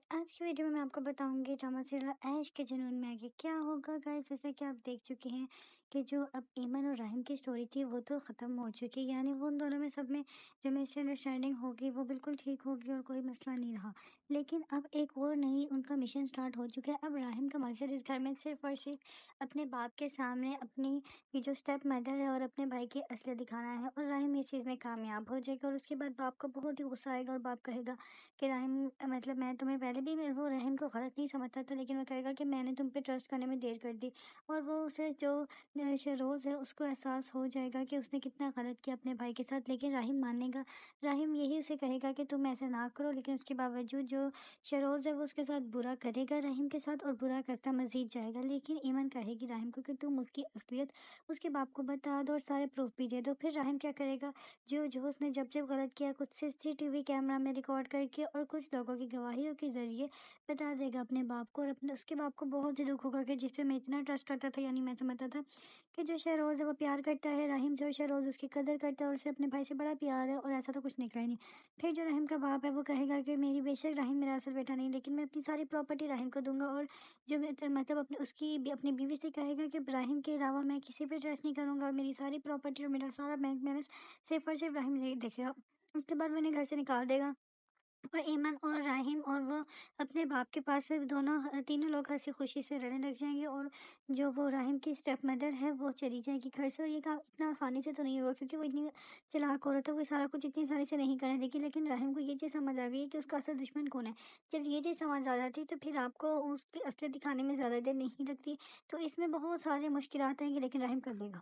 آج کی ویڈیو میں آپ کو بتاؤں گی ڈرامہ سیریل عیش کے جنون میں آگے کیا ہوگا گائز، جیسا کہ آپ دیکھ چکے ہیں کہ جو اب ایمن اور راہم کی سٹوری تھی وہ تو ختم ہو چکی، یعنی وہ ان دونوں میں سب میں جو مس انڈرسٹینڈنگ ہوگی وہ بالکل ٹھیک ہوگی اور کوئی مسئلہ نہیں رہا۔ لیکن اب ایک اور نئی ان کا مشن سٹارٹ ہو چکا ہے۔ اب راہم کا مقصد اس گھر میں صرف اور صرف اپنے باپ کے سامنے اپنی یہ جو اسٹیپ مدر ہے اور اپنے بھائی کی اصلیت دکھانا ہے، اور راہم اس چیز میں کامیاب ہو جائے گا اور اس کے بعد باپ کو بہت ہی غصہ آئے گا اور باپ کہے گا کہ راہم، مطلب میں تمہیں پہلے بھی وہ رحم کو غلط نہیں سمجھتا تھا، لیکن وہ کہے گا کہ میں نے تم پہ ٹرسٹ کرنے میں دیر کر دی، اور وہ اسے جو شہروز ہے اس کو احساس ہو جائے گا کہ اس نے کتنا غلط کیا اپنے بھائی کے ساتھ، لیکن راہم مانے گا۔ راہم یہی اسے کہے گا کہ تم ایسے نہ کرو، لیکن اس کے باوجود جو شہروز ہے وہ اس کے ساتھ برا کرے گا راہم کے ساتھ، اور برا کرتا مزید جائے گا۔ لیکن ایمن کہے گی راہم کو کہ تم اس کی اصلیت اس کے باپ کو بتا دو اور سارے پروف بھی دے دو۔ پھر راہم کیا کرے گا، جو اس نے جب غلط کیا کچھ CCTV کیمرہ میں ریکارڈ کر کے اور کچھ لوگوں کی گواہیوں کے ذریعے بتا دے گا اپنے باپ کو، اور اس کے باپ کو بہت ہی دکھ ہوگا کہ جس پہ میں اتنا ٹرسٹ کرتا تھا، یعنی میں سمجھتا تھا کہ جو شہروز ہے وہ پیار کرتا ہے رحیم سے، اور شہروز اس کی قدر کرتا ہے اور اسے اپنے بھائی سے بڑا پیار ہے، اور ایسا تو کچھ نکلا ہی نہیں۔ پھر جو رحیم کا باپ ہے وہ کہے گا کہ میری بے شک رحیم میرا اصل بیٹا نہیں، لیکن میں اپنی ساری پراپرٹی رحیم کو دوں گا، اور جو مطلب اس کی اپنی بیوی سے کہے گا کہ رحیم کے علاوہ میں کسی پہ ٹرسٹ نہیں کروں گا، اور میری ساری پراپرٹی اور میرا سارا بینک بیلنس صرف اور صرف رحیم دیکھے گا۔ اس کے بعد وہ انہیں گھر سے نکال دے گا، اور ایمن اور راہیم اور وہ اپنے باپ کے پاس سے دونوں تینوں لوگ ہنسی خوشی سے رہنے لگ جائیں گے، اور جو وہ راہیم کی اسٹیپ مدر ہے وہ چلی جائے گی گھر سے۔ اور یہ کام اتنا آسانی سے تو نہیں ہوگا کیونکہ وہ اتنی چلاک عورت ہے، وہ سارا کچھ اتنی آسانی سے نہیں کرنے دے گی، لیکن راہیم کو یہ چیز سمجھ آ گئی ہے کہ اس کا اصل دشمن کون ہے۔ جب یہ چیز سمجھ آ جاتی ہے تو پھر آپ کو اس کی اصلیت دکھانے میں زیادہ دیر نہیں لگتی، تو اس میں بہت سارے مشکلات آئیں گے لیکن راہیم کر لے گا۔